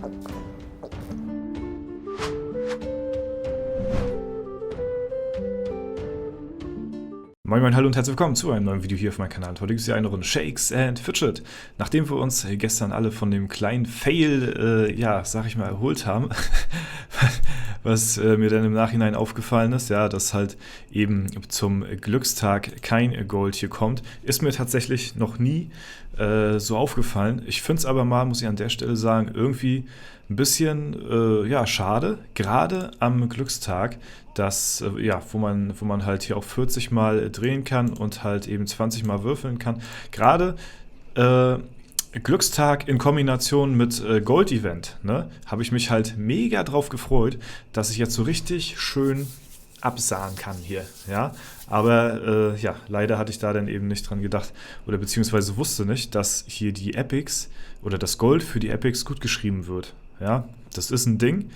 Moin Moin, hallo und herzlich willkommen zu einem neuen Video hier auf meinem Kanal. Heute gibt es ja eine Runde Shakes and Fidget. Nachdem wir uns gestern alle von dem kleinen Fail, sag ich mal, erholt haben, was mir dann im Nachhinein aufgefallen ist, ja, dass halt eben zum Glückstag kein Gold hier kommt, ist mir tatsächlich noch nie so aufgefallen. Ich finde es aber mal, muss ich an der Stelle sagen, irgendwie ein bisschen schade, gerade am Glückstag, dass, wo man halt hier auch 40 Mal drehen kann und halt eben 20 Mal würfeln kann. Gerade Glückstag in Kombination mit Gold-Event, ne, habe ich mich halt mega drauf gefreut, dass ich jetzt so richtig schön absahen kann hier, ja. Aber leider hatte ich da dann eben nicht dran gedacht oder beziehungsweise wusste nicht, dass hier die Epics oder das Gold für die Epics gut geschrieben wird. Ja, das ist ein Ding.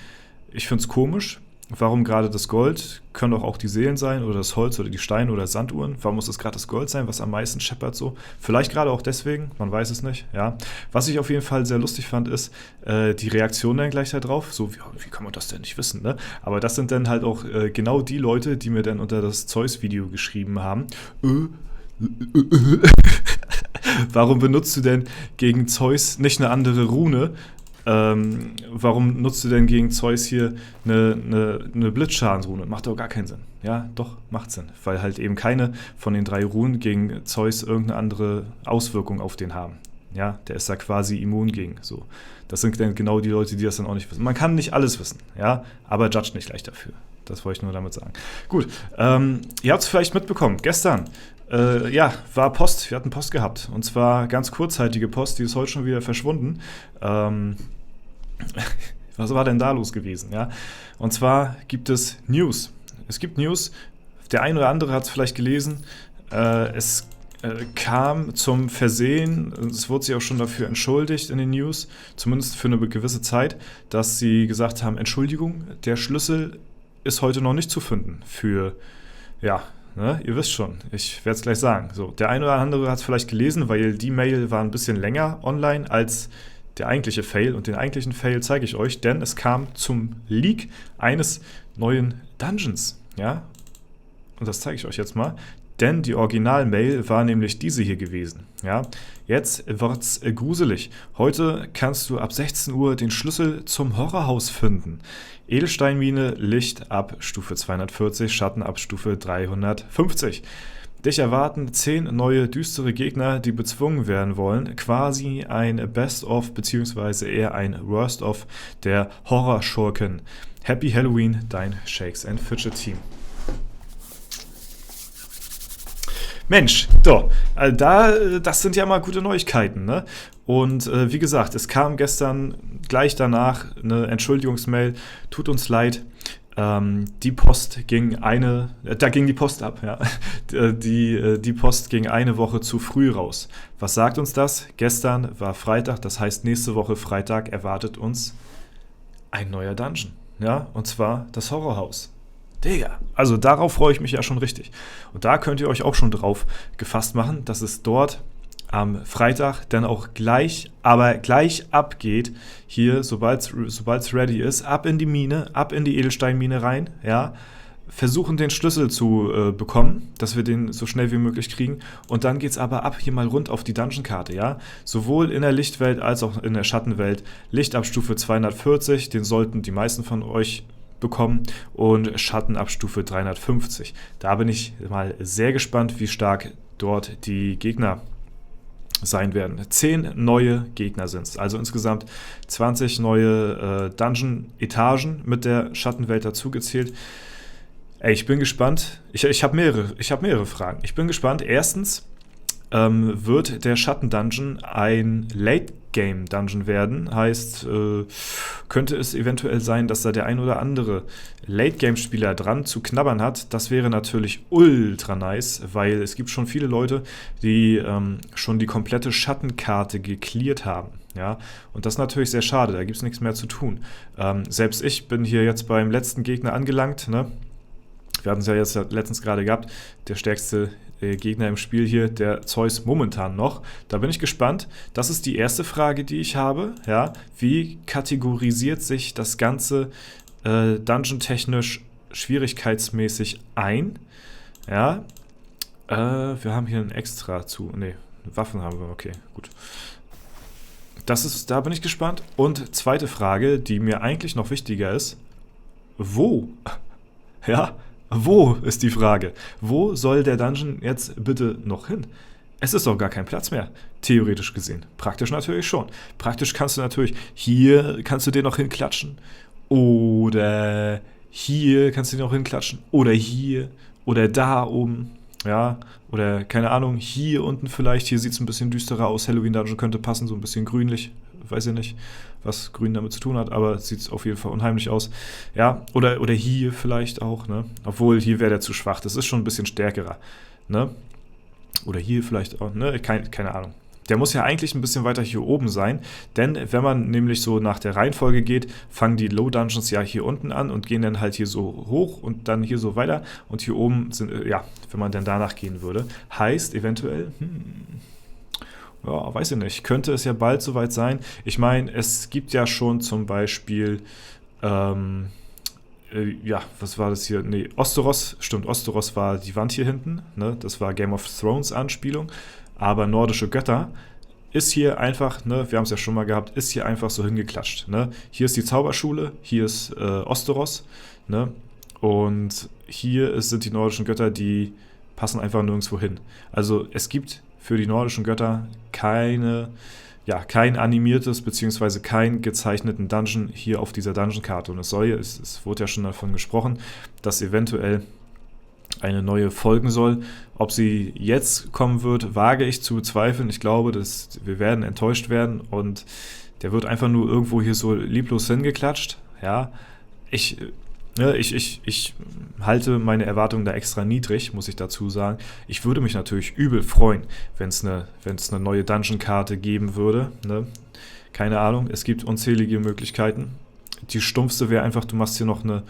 Ich finde es komisch. Warum gerade das Gold? Können doch auch die Seelen sein oder das Holz oder die Steine oder Sanduhren. Warum muss es gerade das Gold sein, was am meisten scheppert so? Vielleicht gerade auch deswegen, man weiß es nicht. Ja. Was ich auf jeden Fall sehr lustig fand, ist die Reaktion dann gleich da drauf. So, wie kann man das denn nicht wissen, ne? Aber das sind dann halt auch genau die Leute, die mir dann unter das Zeus-Video geschrieben haben. Warum benutzt du denn gegen Zeus nicht eine andere Rune? Warum nutzt du denn gegen Zeus hier eine Blitzschadensrune? Macht doch gar keinen Sinn. Ja, doch, macht Sinn. Weil halt eben keine von den 3 Runen gegen Zeus irgendeine andere Auswirkung auf den haben. Ja, der ist da quasi immun gegen. So. Das sind dann genau die Leute, die das dann auch nicht wissen. Man kann nicht alles wissen, ja, aber judge nicht gleich dafür. Das wollte ich nur damit sagen. Gut, ihr habt es vielleicht mitbekommen. Gestern war Post. Wir hatten Post gehabt. Und zwar ganz kurzzeitige Post, die ist heute schon wieder verschwunden. Was war denn da los gewesen? Ja? Und zwar gibt es News. Es gibt News. Der ein oder andere hat es vielleicht gelesen. Es kam zum Versehen, es wurde sich auch schon dafür entschuldigt in den News, zumindest für eine gewisse Zeit, dass sie gesagt haben, Entschuldigung, der Schlüssel ist heute noch nicht zu finden für, ne, ihr wisst schon, ich werde es gleich sagen. So, der eine oder andere hat es vielleicht gelesen, weil die Mail war ein bisschen länger online als der eigentliche Fail. Und den eigentlichen Fail zeige ich euch, denn es kam zum Leak eines neuen Dungeons. Ja? Und das zeige ich euch jetzt mal. Denn die Original-Mail war nämlich diese hier gewesen. Ja? Jetzt wird's gruselig. Heute kannst du ab 16 Uhr den Schlüssel zum Horrorhaus finden. Edelsteinmine, Licht ab Stufe 240, Schatten ab Stufe 350. Dich erwarten 10 neue düstere Gegner, die bezwungen werden wollen. Quasi ein Best-of bzw. eher ein Worst-of der Horrorschurken. Happy Halloween, dein Shakes and Fidget Team. Mensch, so, das sind ja mal gute Neuigkeiten, ne? Und wie gesagt, es kam gestern gleich danach eine Entschuldigungsmail. Tut uns leid. Die Post ging da ging die Post ab, ja. Die Post ging eine Woche zu früh raus. Was sagt uns das? Gestern war Freitag, das heißt nächste Woche Freitag erwartet uns ein neuer Dungeon, ja, und zwar das Horrorhaus. Digga, also darauf freue ich mich ja schon richtig. Und da könnt ihr euch auch schon drauf gefasst machen, dass es dort am Freitag dann auch gleich abgeht, hier, sobald's ready ist, ab in die Mine, ab in die Edelsteinmine rein, ja, versuchen den Schlüssel zu bekommen, dass wir den so schnell wie möglich kriegen und dann geht's aber ab hier mal rund auf die Dungeon-Karte, ja, sowohl in der Lichtwelt als auch in der Schattenwelt, Licht ab Stufe 240, den sollten die meisten von euch bekommen und Schatten ab Stufe 350. Da bin ich mal sehr gespannt, wie stark dort die Gegner sein werden. 10 neue Gegner sind es. Also insgesamt 20 neue Dungeon-Etagen mit der Schattenwelt dazugezählt. Ey, ich bin gespannt. Ich habe mehrere Fragen. Ich bin gespannt. Erstens, wird der Schatten-Dungeon ein Late-Game-Dungeon werden. Heißt, könnte es eventuell sein, dass da der ein oder andere Late-Game-Spieler dran zu knabbern hat. Das wäre natürlich ultra nice, weil es gibt schon viele Leute, die schon die komplette Schattenkarte gecleart haben. Ja? Und das ist natürlich sehr schade, da gibt es nichts mehr zu tun. Selbst ich bin hier jetzt beim letzten Gegner angelangt, ne? Wir hatten es ja jetzt letztens gerade gehabt, der stärkste Gegner im Spiel hier, der Zeus momentan noch. Da bin ich gespannt. Das ist die erste Frage, die ich habe. Ja, wie kategorisiert sich das Ganze dungeon-technisch schwierigkeitsmäßig ein? Ja, wir haben hier ein Extra zu. Ne, Waffen haben wir, okay, gut. Da bin ich gespannt. Und zweite Frage, die mir eigentlich noch wichtiger ist: Wo? Ja, wo ist die Frage? Wo soll der Dungeon jetzt bitte noch hin? Es ist doch gar kein Platz mehr, theoretisch gesehen. Praktisch natürlich schon. Praktisch kannst du natürlich, hier kannst du den noch hinklatschen. Oder hier kannst du den noch hinklatschen. Oder hier. Oder da oben. Ja, oder keine Ahnung, hier unten vielleicht. Hier sieht es ein bisschen düsterer aus. Halloween Dungeon könnte passen, so ein bisschen grünlich. Weiß ich nicht, was grün damit zu tun hat, aber sieht auf jeden Fall unheimlich aus. Ja, oder hier vielleicht auch, ne? Obwohl, hier wäre der zu schwach. Das ist schon ein bisschen stärkerer, ne? Oder hier vielleicht auch, ne? Keine Ahnung. Der muss ja eigentlich ein bisschen weiter hier oben sein, denn wenn man nämlich so nach der Reihenfolge geht, fangen die Low Dungeons ja hier unten an und gehen dann halt hier so hoch und dann hier so weiter und hier oben sind, ja, wenn man dann danach gehen würde, heißt eventuell, ja, weiß ich nicht, könnte es ja bald soweit sein. Ich meine, es gibt ja schon zum Beispiel, ja, was war das hier? Nee, Osteros, stimmt, Osteros war die Wand hier hinten, ne? Das war Game of Thrones Anspielung, aber nordische Götter ist hier einfach, ne, wir haben es ja schon mal gehabt, ist hier einfach so hingeklatscht, ne? Hier ist die Zauberschule, hier ist Osteros, ne? Und hier sind die nordischen Götter, die passen einfach nirgendwo hin. Also es gibt für die nordischen Götter kein animiertes bzw. kein gezeichneten Dungeon hier auf dieser Dungeon-Karte. Und es wurde ja schon davon gesprochen, dass eventuell eine neue folgen soll. Ob sie jetzt kommen wird, wage ich zu bezweifeln. Ich glaube, wir werden enttäuscht werden und der wird einfach nur irgendwo hier so lieblos hingeklatscht. Ja, ich halte meine Erwartungen da extra niedrig, muss ich dazu sagen. Ich würde mich natürlich übel freuen, wenn es eine neue Dungeon-Karte geben würde. Ne? Keine Ahnung, es gibt unzählige Möglichkeiten. Die stumpfste wäre einfach, du machst hier noch eine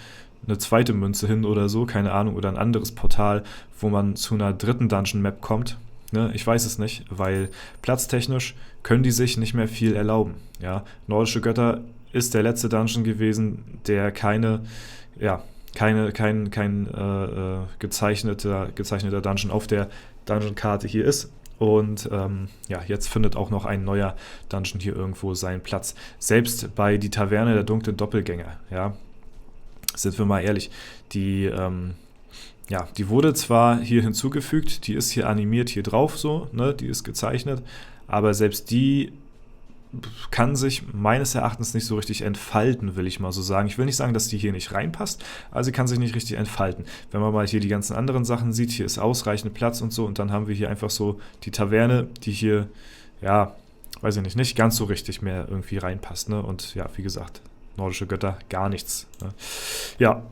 zweite Münze hin oder so, keine Ahnung, oder ein anderes Portal, wo man zu einer dritten Dungeon-Map kommt. Ne? Ich weiß es nicht, weil platztechnisch können die sich nicht mehr viel erlauben. Ja? Nordische Götter ist der letzte Dungeon gewesen, der kein gezeichneter Dungeon auf der Dungeon-Karte hier ist. Und jetzt findet auch noch ein neuer Dungeon hier irgendwo seinen Platz. Selbst bei die Taverne der dunklen Doppelgänger, ja, sind wir mal ehrlich, die wurde zwar hier hinzugefügt, die ist hier animiert hier drauf so, ne, die ist gezeichnet, aber selbst die kann sich meines Erachtens nicht so richtig entfalten, will ich mal so sagen. Ich will nicht sagen, dass die hier nicht reinpasst, aber sie kann sich nicht richtig entfalten. Wenn man mal hier die ganzen anderen Sachen sieht, hier ist ausreichend Platz und so und dann haben wir hier einfach so die Taverne, die hier, ja, weiß ich nicht ganz so richtig mehr irgendwie reinpasst, ne? Und ja, wie gesagt, nordische Götter, gar nichts. Ne? Ja,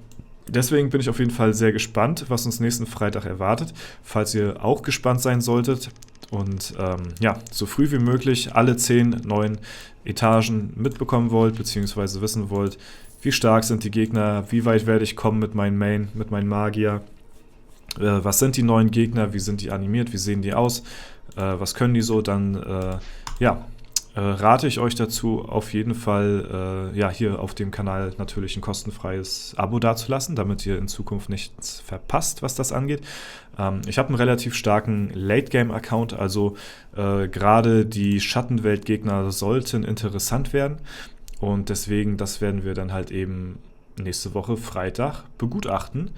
deswegen bin ich auf jeden Fall sehr gespannt, was uns nächsten Freitag erwartet. Falls ihr auch gespannt sein solltet und so früh wie möglich alle 10 neuen Etagen mitbekommen wollt, beziehungsweise wissen wollt, wie stark sind die Gegner, wie weit werde ich kommen mit meinem Main, mit meinem Magier, was sind die neuen Gegner, wie sind die animiert, wie sehen die aus, was können die so, dann rate ich euch dazu, auf jeden Fall hier auf dem Kanal natürlich ein kostenfreies Abo dazulassen, damit ihr in Zukunft nichts verpasst, was das angeht. Ich habe einen relativ starken Late-Game-Account, also gerade die Schattenwelt-Gegner sollten interessant werden und deswegen, das werden wir dann halt eben nächste Woche Freitag begutachten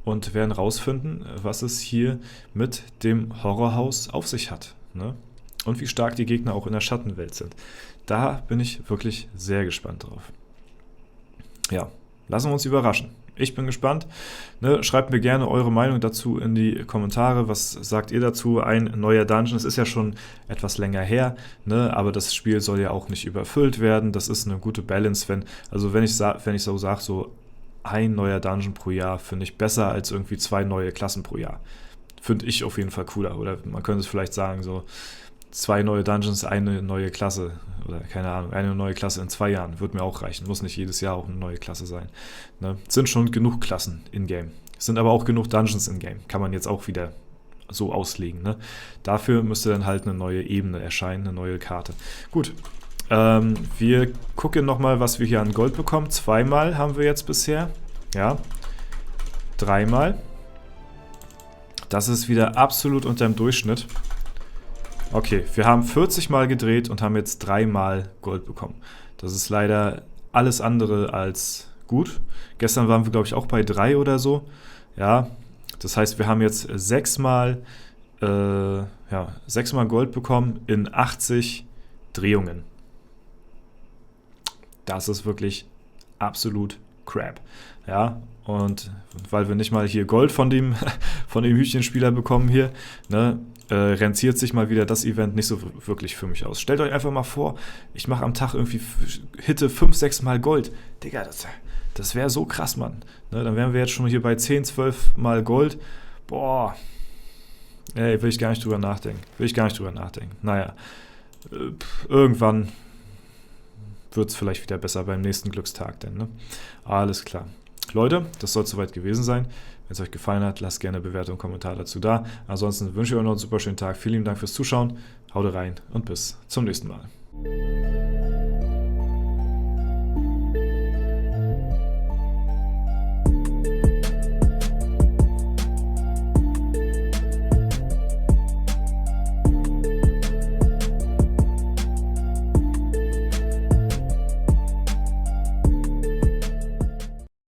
und werden rausfinden, was es hier mit dem Horrorhaus auf sich hat, ne? Und wie stark die Gegner auch in der Schattenwelt sind. Da bin ich wirklich sehr gespannt drauf. Ja, lassen wir uns überraschen. Ich bin gespannt. Ne, schreibt mir gerne eure Meinung dazu in die Kommentare. Was sagt ihr dazu? Ein neuer Dungeon. Es ist ja schon etwas länger her, ne, aber das Spiel soll ja auch nicht überfüllt werden. Das ist eine gute Balance. Wenn ich so sage, so ein neuer Dungeon pro Jahr, finde ich besser als irgendwie 2 neue Klassen pro Jahr. Finde ich auf jeden Fall cooler. Oder man könnte es vielleicht sagen, so 2 neue Dungeons, eine neue Klasse oder keine Ahnung, eine neue Klasse in 2 Jahren. Wird mir auch reichen. Muss nicht jedes Jahr auch eine neue Klasse sein. Ne? Sind schon genug Klassen in-game. Sind aber auch genug Dungeons in-game. Kann man jetzt auch wieder so auslegen. Ne? Dafür müsste dann halt eine neue Ebene erscheinen, eine neue Karte. Gut. Wir gucken nochmal, was wir hier an Gold bekommen. 2-mal haben wir jetzt bisher. Ja. 3-mal. Das ist wieder absolut unter dem Durchschnitt. Okay, wir haben 40 Mal gedreht und haben jetzt 3-mal Gold bekommen. Das ist leider alles andere als gut. Gestern waren wir, glaube ich, auch bei 3 oder so. Ja, das heißt, wir haben jetzt 6-mal 6-mal Gold bekommen in 80 Drehungen. Das ist wirklich absolut crap. Ja, und weil wir nicht mal hier Gold von dem Hütchenspieler bekommen hier, ne, rentiert sich mal wieder das Event nicht so wirklich für mich aus. Stellt euch einfach mal vor, ich mache am Tag irgendwie hitte 5-6 Mal Gold. Digga, das wäre so krass, Mann. Ne, dann wären wir jetzt schon hier bei 10-12 Mal Gold. Boah. Ey, will ich gar nicht drüber nachdenken. Naja, irgendwann wird es vielleicht wieder besser beim nächsten Glückstag denn, ne? Alles klar. Leute, das soll soweit gewesen sein. Wenn es euch gefallen hat, lasst gerne eine Bewertung und Kommentar dazu da. Ansonsten wünsche ich euch noch einen super schönen Tag. Vielen lieben Dank fürs Zuschauen. Haut rein und bis zum nächsten Mal.